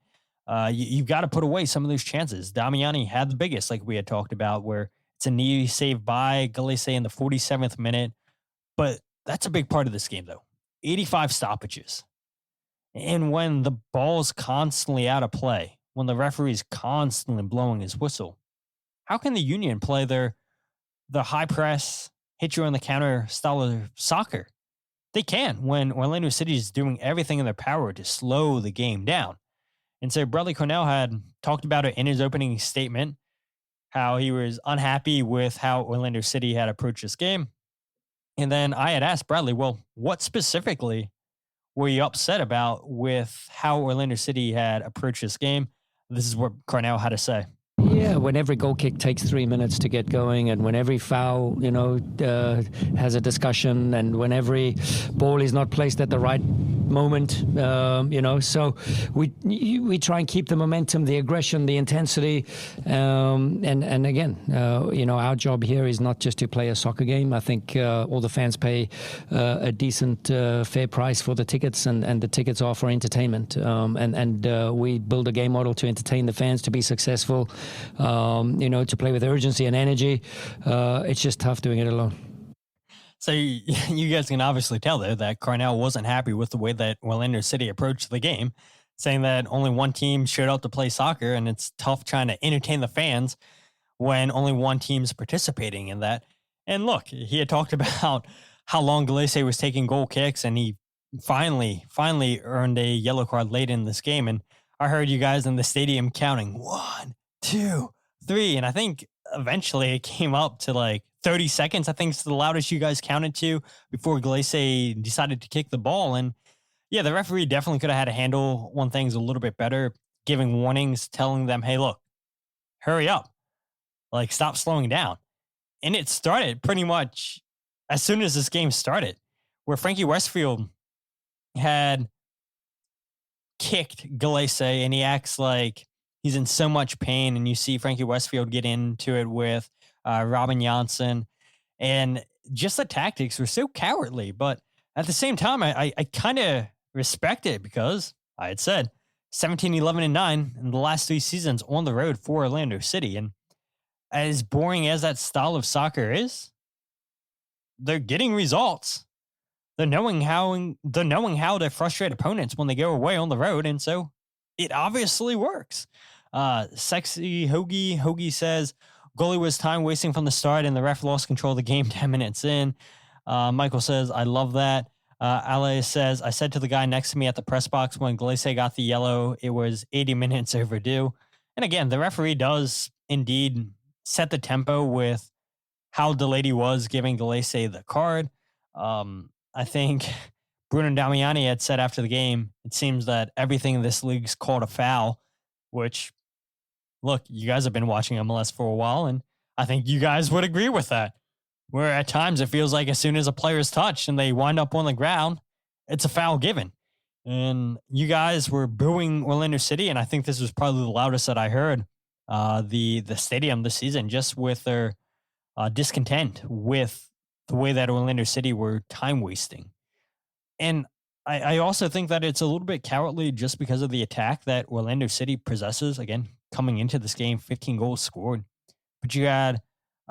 you've got to put away some of those chances. Damiani had the biggest, like we had talked about, where it's a knee save by Galese in the 47th minute. But that's a big part of this game, though. 85 stoppages. And when the ball's constantly out of play, when the referee's constantly blowing his whistle, how can the Union play their high press, hit you on the counter style of soccer? They can when Orlando City is doing everything in their power to slow the game down. And so Bradley Carnell had talked about it in his opening statement, how he was unhappy with how Orlando City had approached this game. And then I had asked Bradley, well, what specifically were you upset about with how Orlando City had approached this game? This is what Carnell had to say. Yeah, when every goal kick takes 3 minutes to get going, and when every foul, has a discussion, and when every ball is not placed at the right moment, so we try and keep the momentum, the aggression, the intensity, and again, our job here is not just to play a soccer game. I think all the fans pay a decent, fair price for the tickets, and the tickets are for entertainment, and we build a game model to entertain the fans, to be successful. To play with urgency and energy. It's just tough doing it alone. So you guys can obviously tell, though, that Carnell wasn't happy with the way that Orlando City approached the game, saying that only one team showed up to play soccer, and it's tough trying to entertain the fans when only one team's participating in that. And look, he had talked about how long Galese was taking goal kicks, and he finally earned a yellow card late in this game. And I heard you guys in the stadium counting 1, 2, 3, and I think eventually it came up to like 30 seconds. I think it's the loudest you guys counted to before Galese decided to kick the ball. And Yeah, the referee definitely could have had to handle one things a little bit better, giving warnings, telling them, hey, look, hurry up. Like, stop slowing down. And it started pretty much as soon as this game started, where Frankie Westfield had kicked Galese and he acts like he's in so much pain. And you see Frankie Westfield get into it with Robin Janssen. And just the tactics were so cowardly. But at the same time, I kind of respect it because I had said 17, 11, and 9 in the last 3 seasons on the road for Orlando City. And as boring as that style of soccer is, they're getting results. They're knowing how to frustrate opponents when they go away on the road, and so it obviously works. Sexy Hoagie says goalie was time wasting from the start, and the ref lost control of the game 10 minutes in. Michael says I love that. Ale says I said to the guy next to me at the press box when Galese got the yellow, it was 80 minutes overdue. And again, the referee does indeed set the tempo with how delayed he was giving Galese the card. I think Bruno Damiani had said after the game, it seems that everything in this league's called a foul, which, look, you guys have been watching MLS for a while, and I think you guys would agree with that. Where at times it feels like as soon as a player's touched and they wind up on the ground, it's a foul given. And you guys were booing Orlando City, and I think this was probably the loudest that I heard the stadium this season, just with their discontent with the way that Orlando City were time wasting. And I also think that it's a little bit cowardly just because of the attack that Orlando City possesses. Again, coming into this game, 15 goals scored. But you had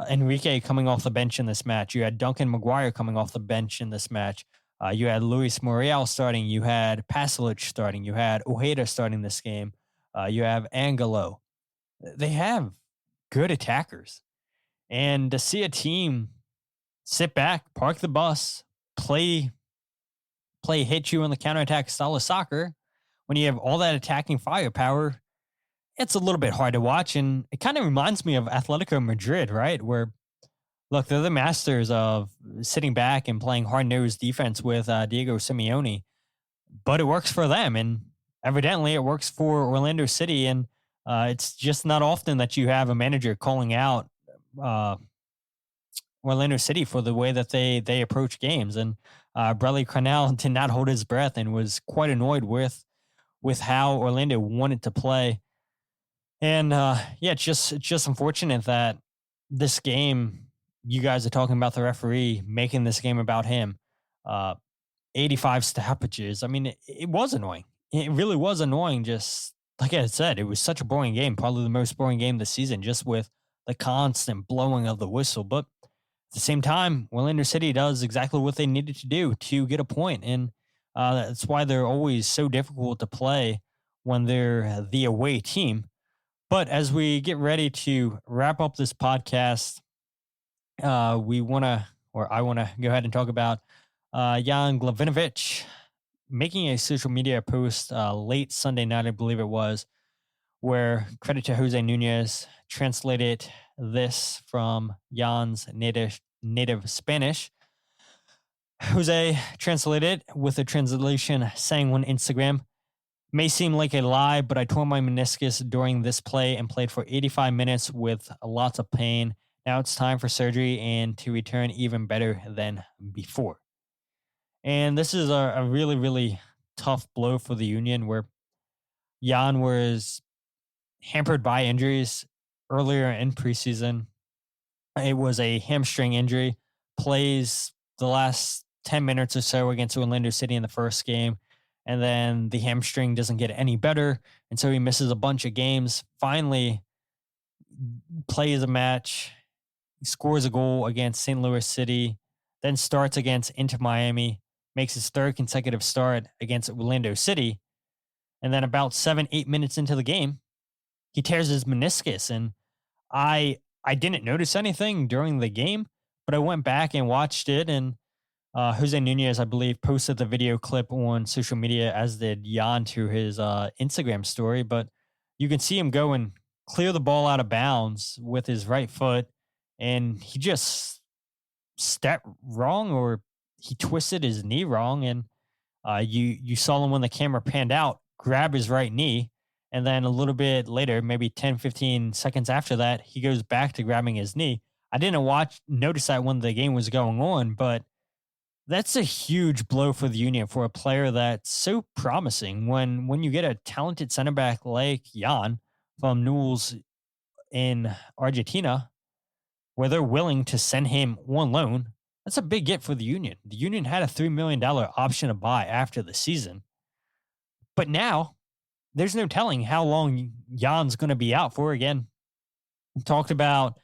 Enrique coming off the bench in this match. You had Duncan Maguire coming off the bench in this match. You had Luis Muriel starting. You had Pasalic starting. You had Uhre starting this game. You have Angelo. They have good attackers. And to see a team sit back, park the bus, play hit you on the counterattack style of soccer, when you have all that attacking firepower, it's a little bit hard to watch. And it kind of reminds me of Atletico Madrid, right? Where, look, they're the masters of sitting back and playing hard-nosed defense with Diego Simeone. But it works for them. And evidently it works for Orlando City. And it's just not often that you have a manager calling out Orlando City for the way that they approach games. And Bradley Carnell did not hold his breath and was quite annoyed with how Orlando wanted to play. And it's just unfortunate that this game, you guys are talking about the referee making this game about him. 85 stoppages. I mean, it was annoying. It really was annoying. Just like I said, it was such a boring game, probably the most boring game this season, just with the constant blowing of the whistle. But at the same time, Orlando City does exactly what they needed to do to get a point. And that's why they're always so difficult to play when they're the away team. But as we get ready to wrap up this podcast, I want to go ahead and talk about Ian Glavinovich making a social media post late Sunday night, I believe it was, where credit to Jose Nunez translated this from Jan's native Spanish. Jose translated with a translation saying on Instagram, "May seem like a lie, but I tore my meniscus during this play and played for 85 minutes with lots of pain. Now it's time for surgery and to return even better than before." And this is a really, really tough blow for the Union, where Jan was hampered by injuries earlier in preseason. It was a hamstring injury, plays the last 10 minutes or so against Orlando City in the first game, and then the hamstring doesn't get any better, and so he misses a bunch of games. Finally plays a match, scores a goal against St. Louis City, then starts against Inter Miami, makes his third consecutive start against Orlando City, and then about 7-8 minutes into the game, he tears his meniscus. And I didn't notice anything during the game, but I went back and watched it, and Jose Nunez, I believe, posted the video clip on social media, as did Jan to his Instagram story. But you can see him go and clear the ball out of bounds with his right foot, and he just stepped wrong, or he twisted his knee wrong. And You saw him when the camera panned out, grab his right knee, and then a little bit later, maybe 10, 15 seconds after that, he goes back to grabbing his knee. I didn't notice that when the game was going on, but that's a huge blow for the Union for a player that's so promising. When you get a talented center back like Jan from Newell's in Argentina, where they're willing to send him on loan, that's a big get for the Union. The Union had a $3 million option to buy after the season. But now there's no telling how long Jan's going to be out for. Again, we talked about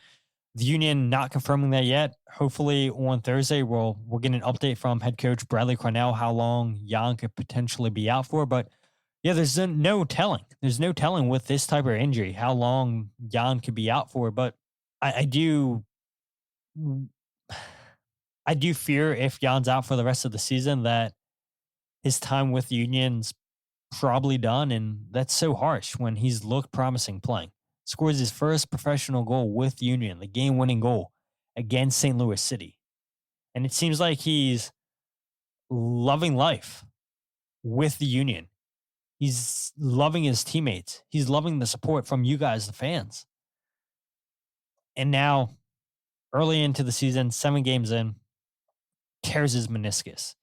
the Union not confirming that yet. Hopefully on Thursday, we'll get an update from head coach Bradley Carnell how long Jan could potentially be out for. But yeah, there's no telling. There's no telling with this type of injury how long Jan could be out for. But I do fear if Jan's out for the rest of the season that his time with the Union's probably done, and that's so harsh when he's looked promising playing. Scores his first professional goal with Union, the game-winning goal against St. Louis City. And it seems like he's loving life with the Union. He's loving his teammates. He's loving the support from you guys, the fans. And now, early into the season, 7 games in, tears his meniscus.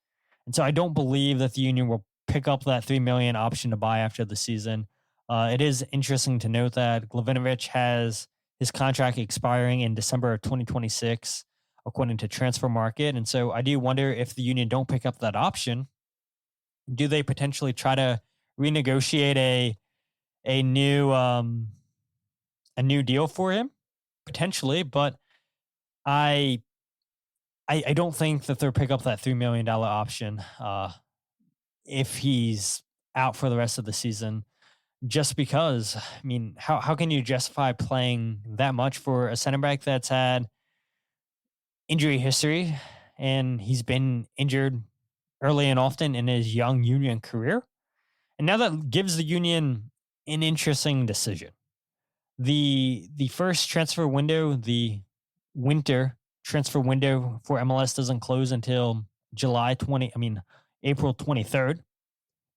And so I don't believe that the Union will pick up that $3 million option to buy after the season. It is interesting to note that Glavinovich has his contract expiring in December of 2026, according to Transfer Market. And so I do wonder if the Union don't pick up that option, do they potentially try to renegotiate a new deal for him? Potentially, but I don't think that they'll pick up that $3 million option if he's out for the rest of the season. Just because, I mean, how can you justify playing that much for a center back that's had injury history and he's been injured early and often in his young Union career? And now that gives the Union an interesting decision. The first transfer window, the winter transfer window for MLS doesn't close until April 23rd.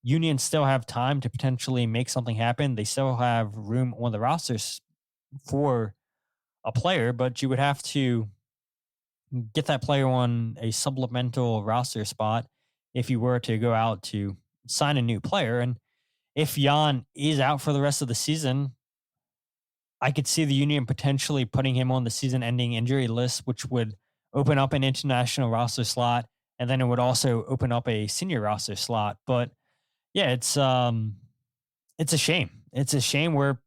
Union still have time to potentially make something happen. They still have room on the rosters for a player, but you would have to get that player on a supplemental roster spot if you were to go out to sign a new player. And if Jan is out for the rest of the season, I could see the Union potentially putting him on the season-ending injury list, which would open up an international roster slot, and then it would also open up a senior roster slot. But yeah, it's a shame. It's a shame where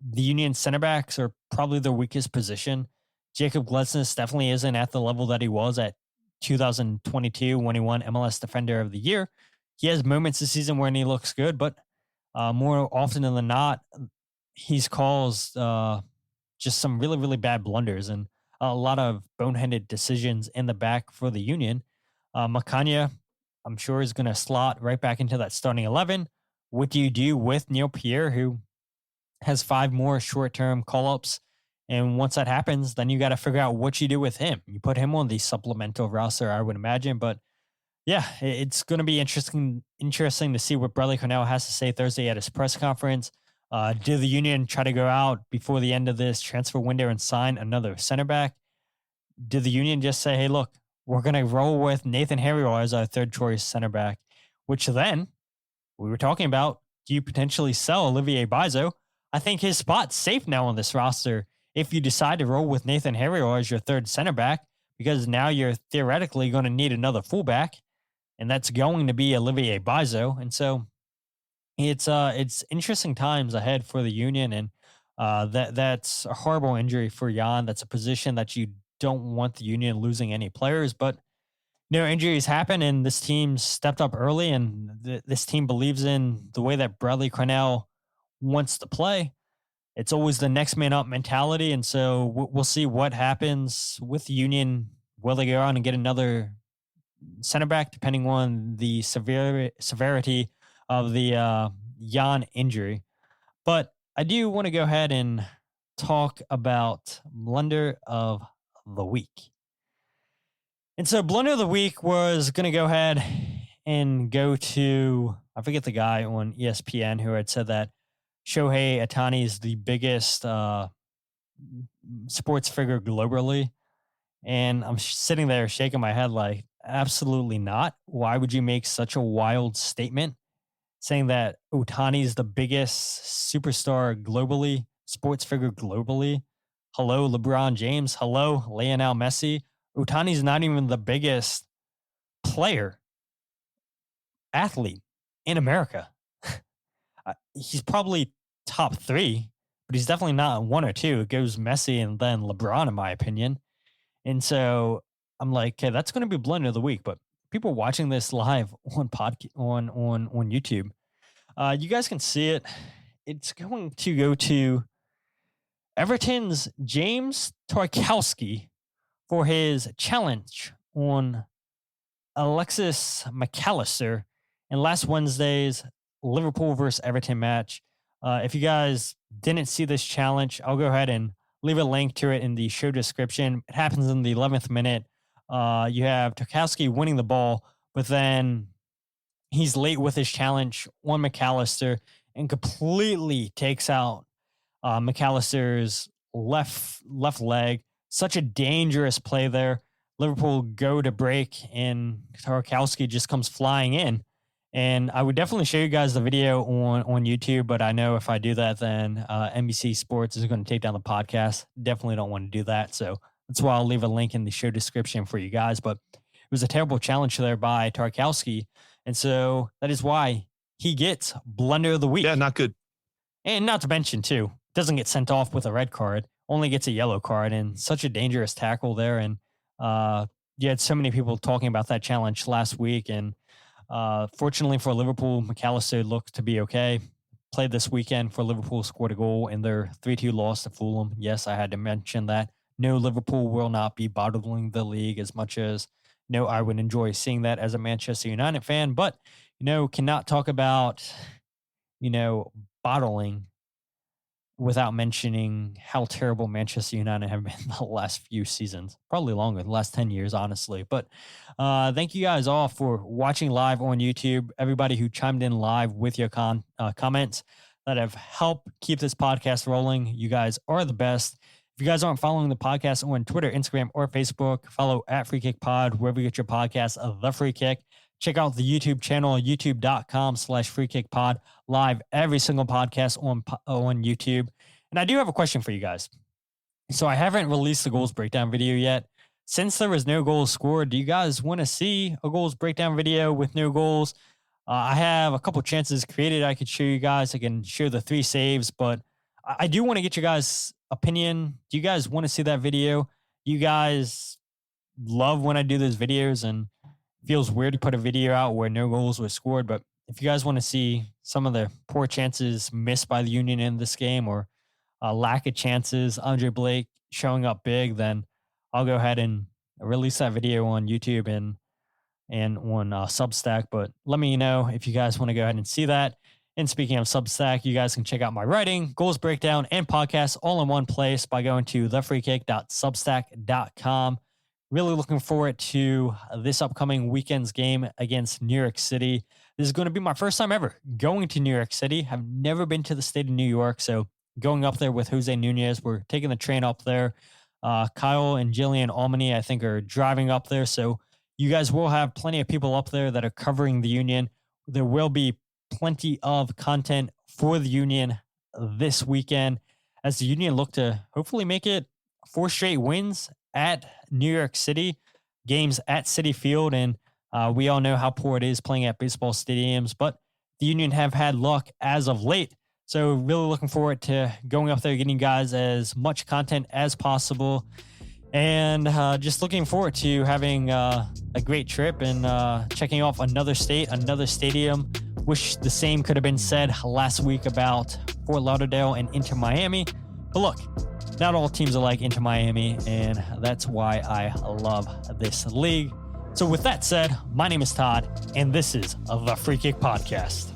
the Union center backs are probably their weakest position. Jacob Glesnes definitely isn't at the level that he was at 2022 when he won MLS Defender of the Year. He has moments this season when he looks good, but more often than not, he's caused just some really, really bad blunders and a lot of boneheaded decisions in the back for the Union. Macania, I'm sure, is going to slot right back into that starting 11. What do you do with Neil Pierre, who has 5 more short-term call-ups? And once that happens, then you got to figure out what you do with him. You put him on the supplemental roster, I would imagine. But yeah, it's going to be interesting to see what Bradley Carnell has to say Thursday at his press conference. Do the Union try to go out before the end of this transfer window and sign another center back? Do the Union just say, hey, look, we're going to roll with Nathan Harriel as our third choice center back, which then we were talking about, do you potentially sell Olivier Bizot? I think his spot's safe now on this roster if you decide to roll with Nathan Harriel as your third center back, because now you're theoretically going to need another fullback, and that's going to be Olivier Bizot. And so it's interesting times ahead for the Union, and that's a horrible injury for Jan. That's a position that you don't want the Union losing any players, but injuries happen, and this team stepped up early, and this team believes in the way that Bradley Carnell wants to play. It's always the next man up mentality, and so we'll see what happens with the Union. Will they go on and get another center back, depending on the severity of the Jan injury? But I do want to go ahead and talk about Blunder of the Week. And so Blunder of the Week was going to go ahead and go to, I forget the guy on ESPN who had said that Shohei Ohtani is the biggest sports figure globally. And I'm sitting there shaking my head like, absolutely not. Why would you make such a wild statement saying that Ohtani is the biggest superstar globally, sports figure globally? Hello, LeBron James. Hello, Lionel Messi. Ohtani's not even the biggest player, athlete in America. He's probably top 3, but he's definitely not 1 or 2. It goes Messi and then LeBron, in my opinion. And so I'm like, okay, that's going to be Blunder of the week. But people watching this live on on YouTube, you guys can see it. It's going to go to Everton's James Tarkowski for his challenge on Alexis Mac Allister in last Wednesday's Liverpool versus Everton match. If you guys didn't see this challenge, I'll go ahead and leave a link to it in the show description. It happens in the 11th minute. You have Tarkowski winning the ball, but then he's late with his challenge on Mac Allister and completely takes out Mac Allister's left leg. Such a dangerous play there. Liverpool go to break and Tarkowski just comes flying in. And I would definitely show you guys the video on YouTube, but I know if I do that, then NBC Sports is going to take down the podcast. Definitely don't want to do that. So that's why I'll leave a link in the show description for you guys. But it was a terrible challenge there by Tarkowski. And so that is why he gets Blunder of the week. Yeah, not good. And not to mention, too, doesn't get sent off with a red card, only gets a yellow card, and such a dangerous tackle there. And you had so many people talking about that challenge last week. And fortunately for Liverpool, Mac Allister looked to be okay. Played this weekend for Liverpool, scored a goal in their 3-2 loss to Fulham. Yes, I had to mention that. No, Liverpool will not be bottling the league as much as, I would enjoy seeing that as a Manchester United fan. But, cannot talk about, bottling without mentioning how terrible Manchester United have been the last few seasons, probably longer, the last 10 years, honestly. But thank you guys all for watching live on YouTube, everybody who chimed in live with your comments that have helped keep this podcast rolling. You guys are the best. If you guys aren't following the podcast on Twitter, Instagram, or Facebook, follow at Free Kick Pod, wherever you get your podcasts of The Free Kick. Check out the YouTube channel, youtube.com/freekickpod, live every single podcast on YouTube. And I do have a question for you guys. So I haven't released the goals breakdown video yet. Since there was no goals scored, do you guys want to see a goals breakdown video with no goals? I have a couple chances created I could show you guys. I can show the 3 saves, but I do want to get your guys' opinion. Do you guys want to see that video? You guys love when I do those videos, and feels weird to put a video out where no goals were scored. But if you guys want to see some of the poor chances missed by the Union in this game, or lack of chances, Andre Blake showing up big, then I'll go ahead and release that video on YouTube and on Substack. But let me know if you guys want to go ahead and see that. And speaking of Substack, you guys can check out my writing, goals breakdown, and podcasts all in one place by going to thefreekick.substack.com. Really looking forward to this upcoming weekend's game against New York City. This is going to be my first time ever going to New York City. I've never been to the state of New York, so going up there with Jose Nunez. We're taking the train up there. Kyle and Jillian Almany, I think, are driving up there, so you guys will have plenty of people up there that are covering the Union. There will be plenty of content for the Union this weekend as the Union look to hopefully make it 4 straight wins at New York City, games at Citi Field. And we all know how poor it is playing at baseball stadiums, but the Union have had luck as of late. So really looking forward to going up there, getting guys as much content as possible. And just looking forward to having a great trip and checking off another state, another stadium. Wish the same could have been said last week about Fort Lauderdale and Inter Miami. But look, not all teams are like Inter Miami, and that's why I love this league. So with that said, my name is Todd, and this is the Free Kick Podcast.